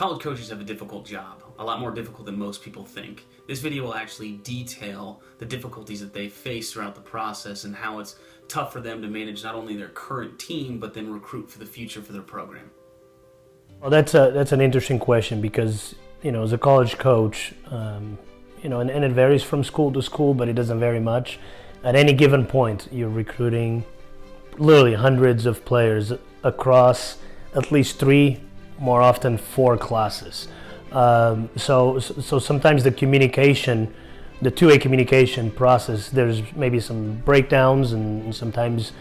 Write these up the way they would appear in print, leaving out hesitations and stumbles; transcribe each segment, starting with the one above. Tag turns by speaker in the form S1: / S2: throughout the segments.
S1: College coaches have a difficult job, a lot more difficult than most people think. This video will actually detail the difficulties that they face throughout the process and how it's tough for them to manage not only their current team, but then recruit for the future for their program.
S2: Well, that's an interesting question because, as a college coach, and it varies from school to school, but it doesn't vary much. At any given point, you're recruiting literally hundreds of players across at least 3, more often 4 classes. So sometimes the communication, the two-way communication process, there's maybe some breakdowns, and sometimes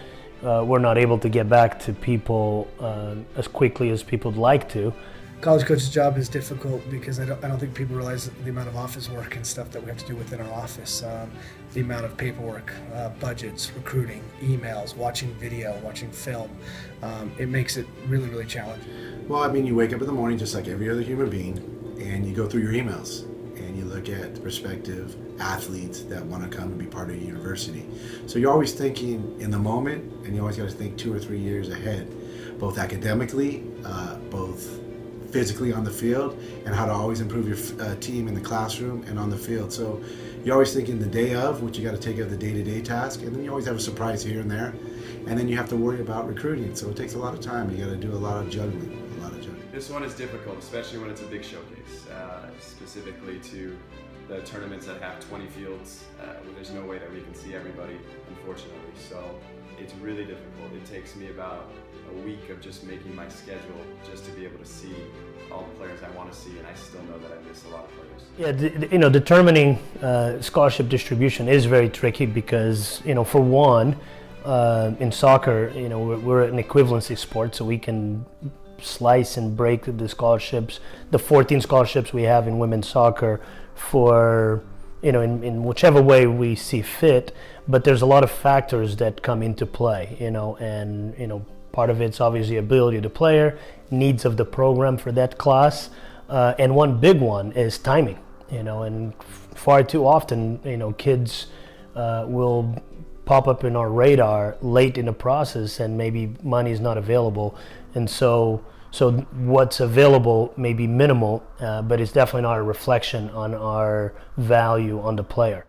S2: we're not able to get back to people as quickly as people would like to.
S3: College coach's job is difficult because I don't think people realize the amount of office work and stuff that we have to do within our office. The amount of paperwork, budgets, recruiting, emails, watching video, watching film. It makes it really, really challenging.
S4: Well, I mean, you wake up in the morning just like every other human being, and you go through your emails, and you look at the prospective athletes that want to come and be part of your university. So you're always thinking in the moment, and you always got to think 2 or 3 years ahead, both academically, both physically on the field, and how to always improve your team in the classroom and on the field. So you're always thinking the day of, what you got to take of the day-to-day task, and then you always have a surprise here and there, and then you have to worry about recruiting. So it takes a lot of time. You got to do a lot of juggling.
S5: This one is difficult, especially when it's a big showcase, specifically to the tournaments that have 20 fields, where there's no way that we can see everybody, unfortunately. So it's really difficult. It takes me about a week of just making my schedule just to be able to see all the players I want to see, and I still know that I miss a lot of players.
S2: Yeah, determining scholarship distribution is very tricky because, for one, in soccer, we're an equivalency sport, so we can slice and break the scholarships, the 14 scholarships we have in women's soccer for, in whichever way we see fit, but there's a lot of factors that come into play, and part of it's obviously ability of the player, needs of the program for that class, and one big one is timing, and far too often, kids will pop up in our radar late in the process and maybe money is not available, and so what's available may be minimal, but it's definitely not a reflection on our value on the player.